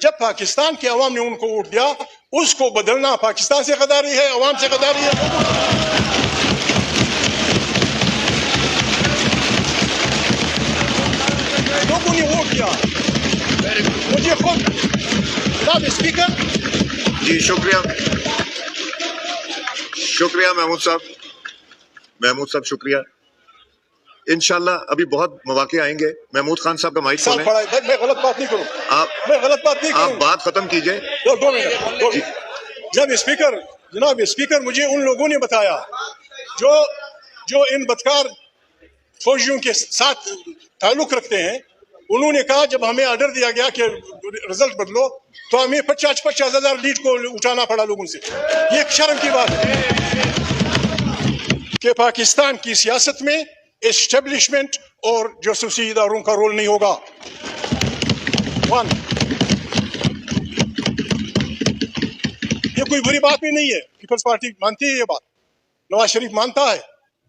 जब पाकिस्तान के अवाम ने उनको वोट दिया, उसको बदलना पाकिस्तान से गद्दारी है, अवाम से गद्दारी है। लोगों ने वोट दिया मुझे खुद। जनाब स्पीकर जी शुक्रिया, शुक्रिया महमूद साहब, शुक्रिया। इंशाल्लाह अभी बहुत मौके आएंगे। महमूद खान साहब का माइक खोलें। मैं गलत बात नहीं करूं, मैं गलत बात नहीं करूं। आप बात खत्म कीजिए। 2 मिनट। जनाब स्पीकर मुझे उन लोगों ने बताया जो इन बदकार फौजियों के साथ ताल्लुक रखते हैं, उन्होंने कहा जब हमें ऑर्डर दिया गया कि रिजल्ट बदलो तो हमें 50,000 लीड को उठाना पड़ा लोगों से। ये एक शर्म की बात है कि पाकिस्तान की सियासत में एस्टेब्लिशमेंट और जासूसी इदारों का रोल नहीं होगा। 1, ये कोई बुरी बात भी नहीं है, पीपल्स पार्टी मानती है ये बात, नवाज शरीफ मानता है,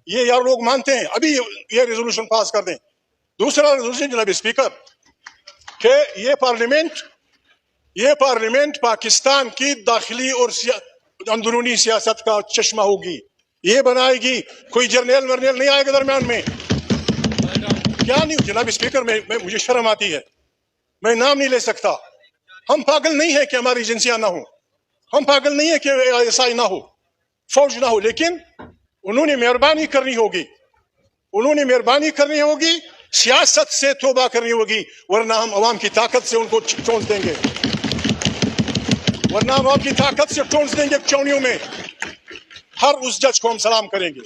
ये यार लोग मानते हैं। अभी ये रेजोल्यूशन पास कर दें। दूसरा रेजोल्यूशन जनाब स्पीकर कि ये पार्लियामेंट पाकिस्तान की दाखिली और अंदरूनी सियासत का चश्मा होगी, ये बनाएगी। कोई जर्नल वर्नल नहीं आएगा दरमियान में। क्या नहीं जनाब स्पीकर, मुझे शर्म आती है, मैं नाम नहीं ले सकता। हम पागल नहीं है कि हमारी एजेंसियां ना हो, हम पागल नहीं है कि एसआई ना हो, फौज ना हो, लेकिन उन्होंने मेहरबानी करनी होगी, सियासत से तौबा करनी होगी, वरना हम अवाम की ताकत से उनको चोंच देंगे, चौनियों में। हर उस जज को हम सलाम करेंगे,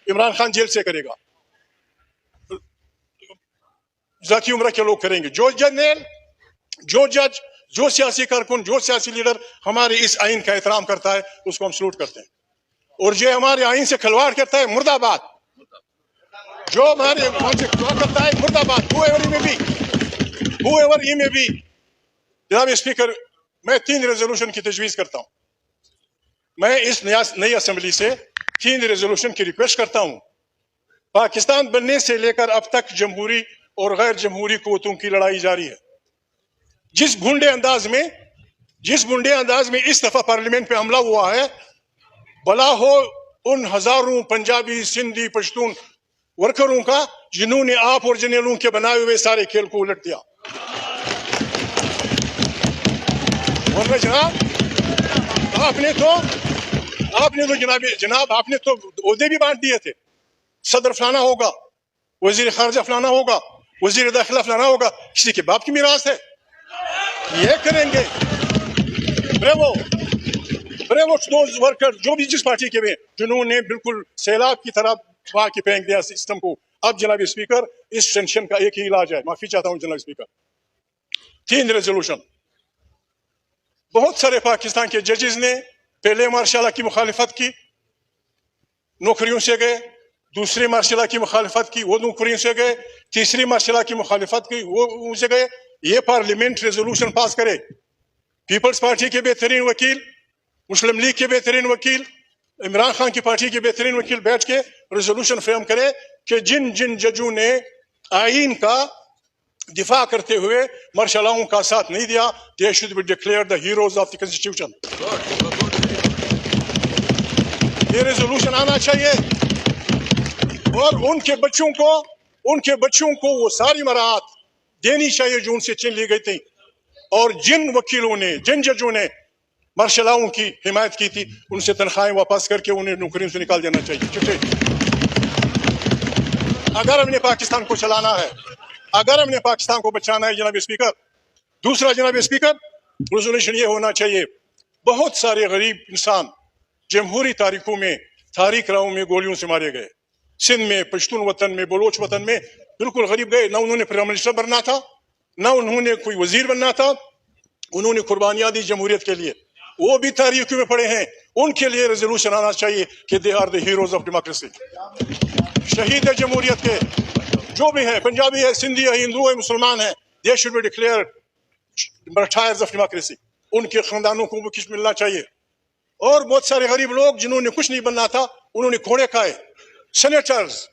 इमरान खान जेल से करेगा, जाती उम्र के लोग करेंगे। जो जज, जो सियासी कारकुन, जो सियासी लीडर हमारे इस आइन का एहतराम करता है, उसको हम सलूट करते हैं। और जो हमारे आइन से खिलवाड़ करता है, मुर्दाबाद। जो हमारे से खिलवाड़ करता है, मुर्दाबाद। whoever he may be। जनाब स्पीकर, मैं 3 रेजोल्यूशन की तजवीज करता हूं। मैं इस नई असेंबली से 3 रेजोल्यूशन की रिक्वेस्ट करता हूं। पाकिस्तान बनने से लेकर अब तक जमहूरी और गैर जमहूरी कुव्वतों की लड़ाई जारी है। जिस भुंडे अंदाज में इस दफा पार्लियामेंट पे हमला हुआ है, भला हो उन हजारों पंजाबी, सिंधी, पश्तून वर्करों का जिन्होंने आप और जर्नलों के बनाए हुए सारे खेल को उलट दिया। वरना जनाब आपने तो ओहदे भी बांट दिए थे। सदर फलाना होगा, वजीर खारजा फलाना होगा, वजीर दाखिला फलाना होगा। किसी के बाप की मीरास है, ये करेंगे। ब्रेवो वर्कर जो भी जिस पार्टी के में, जिन्होंने बिल्कुल सैलाब की तरह वहां की फेंक दिया सिस्टम को। अब जनाब स्पीकर, इस टेंशन का एक ही इलाज है। माफी चाहता हूं जनाब स्पीकर। 3 रेजोल्यूशन। बहुत सारे पाकिस्तान के जजेस ने पहले मार्शल की मुखालिफत की, नौकरियों से गए। दूसरे मार्शल की मुखालिफत की, वो नौकरियों से गए। तीसरी मार्शल की मुखालिफत की, वो उनसे गए। ये पार्लियामेंट रेजोल्यूशन पास करे। पीपल्स पार्टी के बेहतरीन वकील, मुस्लिम लीग के बेहतरीन वकील, इमरान खान की पार्टी के बेहतरीन वकील बैठ के रेजोल्यूशन फ्रेम करे कि जिन जजों ने आईन का दिफा करते हुए मार्शलों का साथ नहीं दिया, they should be declared the heroes of the constitution. ये रेजोल्यूशन आना चाहिए। और उनके बच्चों को वो सारी मराहत देनी चाहिए जो उनसे छीन ली गई थी। और जिन वकीलों ने, जिन जजों ने मार्शलों की हिमायत की थी, उनसे तनख्वाहें वापस करके उन्हें नौकरियों से निकाल देना चाहिए। अगर हमने पाकिस्तान को चलाना है, अगर हमने पाकिस्तान को बचाना है जनाब स्पीकर। दूसरा जनाब स्पीकर, रेजोल्यूशन ये होना चाहिए, बहुत सारे गरीब इंसान जमहूरी तारीख राहों में गोलियों से मारे गए। सिंध में, पश्तून वतन में, बलोच वतन में बिल्कुल गरीब गए। ना उन्होंने प्राइम मिनिस्टर बनना था, ना उन्होंने कोई वजीर बनना था। उन्होंने कुर्बानियां दी जमहूरियत के लिए, वो भी तारीख में पड़े हैं। उनके लिए रेजोल्यूशन आना चाहिए कि they are the heroes of democracy. शहीद है जमहूरियत के, जो भी है, पंजाबी है, सिंधी है, हिंदू है, मुसलमान है, they should be declared martyrs of democracy. उनके खानदानों को भी कुछ मिलना चाहिए। और बहुत सारे गरीब लोग जिन्होंने कुछ नहीं बनना था, उन्होंने कोड़े खाए। सेनेटर्स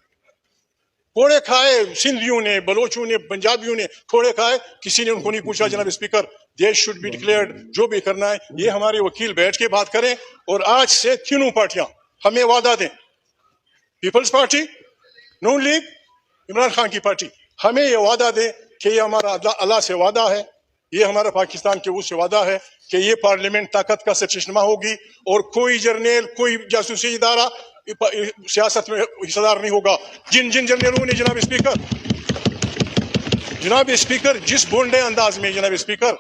कोड़े खाए, सिंधियों ने, बलोचों ने, पंजाबियों ने कोड़े खाए। किसी ने उनको नहीं पूछा जनाब स्पीकर देश शुड बी डिक्लेयर्ड, जो भी करना है ये हमारे वकील बैठ के बात करें। और आज से तीनों पार्टियां हमें वादा दें, पीपल्स पार्टी, नून लीग, इमरान खान की पार्टी, हमें ये वादा दें कि ये हमारा अल्लाह से वादा है, ये हमारा पाकिस्तान के उससे वादा है कि ये पार्लियामेंट ताकत का सरचश्मा होगी और कोई जर्नल, कोई जासूसी इदारा सियासत में हिस्सेदार नहीं होगा। जिन जिन जर्नलों ने जनाब स्पीकर जिस बोंडे अंदाज में जनाब स्पीकर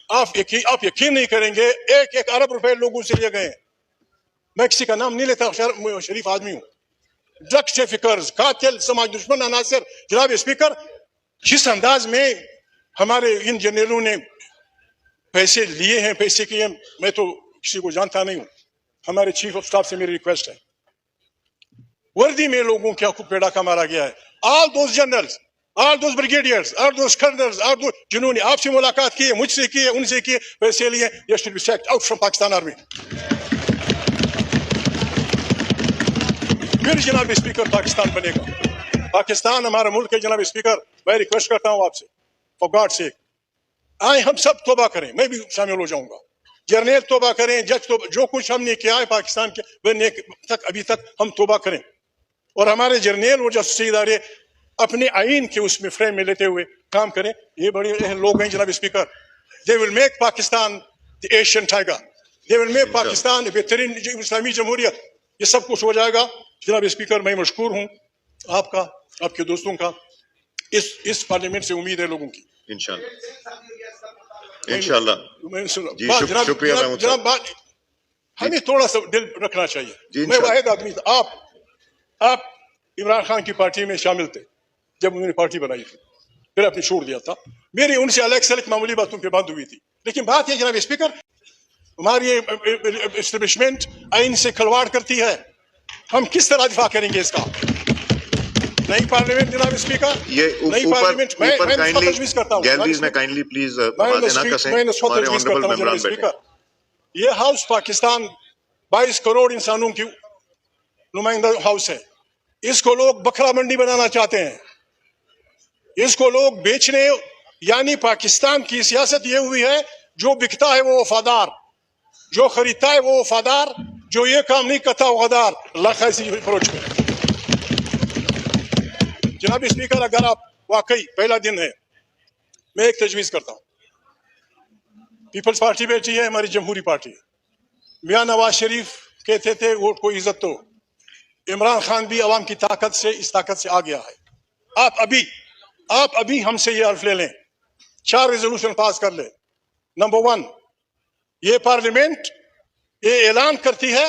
आप यकीन नहीं करेंगे, 1-1 अरब रुपए लोगों से लिए गए। मैं किसी का नाम नहीं लेता, शरीफ आदमी हूं। ड्रग्स ट्रैफिकर्स, कातिल, समाज दुश्मन अनासर, जनाब स्पीकर जिस अंदाज में हमारे इन जनरलों ने पैसे लिए हैं, पैसे किए, मैं तो किसी को जानता नहीं हूं। हमारे चीफ ऑफ स्टाफ से मेरी रिक्वेस्ट है, वर्दी में लोगों के हकूक पेड़ा का मारा गया है। All those generals, all those brigadiers, all those colonel's, all those जिन्होंने आपसे मुलाकात की है, मुझसे की है, उनसे की है, पैसे लिए, they should be sacked out from Pakistan army. फिर जनाब स्पीकर पाकिस्तान बनेगा। पाकिस्तान हमारा मुल्क है जनाब स्पीकर। मैं रिक्वेस्ट करता हूं आपसे, फॉर गॉड सेक, आए हम सब तौबा करें, मैं भी शामिल हो जाऊंगा। जर्नल तौबा करें, जज तौबा, जो कुछ हमने किया है पाकिस्तान के बनने तक अभी तक हम तौबा करें। और हमारे जर्नल और जासूसी इदारे अपने आइन के उसमें फ्रेम में लेते हुए काम करें। ये बड़े लोग हैं जनाब speaker, they will make Pakistan the Asian tiger, they will make Pakistan बेहतरीन इस्लामी जमहूरियत। ये सब कुछ हो जाएगा जनाब स्पीकर। मैं मशकूर हूँ आपका, आपके दोस्तों का। इस पार्लियामेंट से उम्मीद है लोगों की, इंशाल्लाह। जी शुक्रिया महमूद साहब। जनाब हमें थोड़ा सा दिल रखना चाहिए। मैं वाहिद आदमी था, आप इमरान खान की पार्टी में शामिल थे जब उन्होंने पार्टी बनाई थी, फिर आपने छोड़ दिया था। मेरी उनसे अलग सलग मामूली बातों पे बात हुई थी, लेकिन बात यह जनाब स्पीकर, हमारी एस्टेब्लिशमेंट आइन से खिलवाड़ करती है। हम किस तरह दिफा करेंगे इसका? नई पार्लियामेंट जनाब स्पीकर, ये नई पार्लियामेंट मैं तजवीज़ करता हूं, गैलरीज में काइंडली प्लीज आवाज़ ना कसें। हमारे ऑनरेबल मेंबरान बैठे। ये हाउस पाकिस्तान 22 करोड़ इंसानों की नुमाइंदा हाउस है। इसको लोग बकरा मंडी बनाना चाहते हैं, इसको लोग बेचने, यानी पाकिस्तान की सियासत ये हुई है, जो बिकता है वो वफादार, जो खरीदता है वो वफादार, जो ये काम नहीं करता वो गद्दार। अल्लाह ऐसी अप्रोच करें जनाब स्पीकर। अगर आप वाकई पहला दिन है, मैं एक तजवीज़ करता हूँ, पीपल्स पार्टी बैठी है, हमारी जमहूरी पार्टी है। मियां नवाज शरीफ कहते थे वोट को इज्जत दो, इमरान खान भी अवाम की ताकत से, इस ताकत से आ गया है। आप अभी हमसे ये हल्फ ले लें, 4 रेजोल्यूशन पास कर ले। नंबर 1, ये पार्लियामेंट ये ऐलान करती है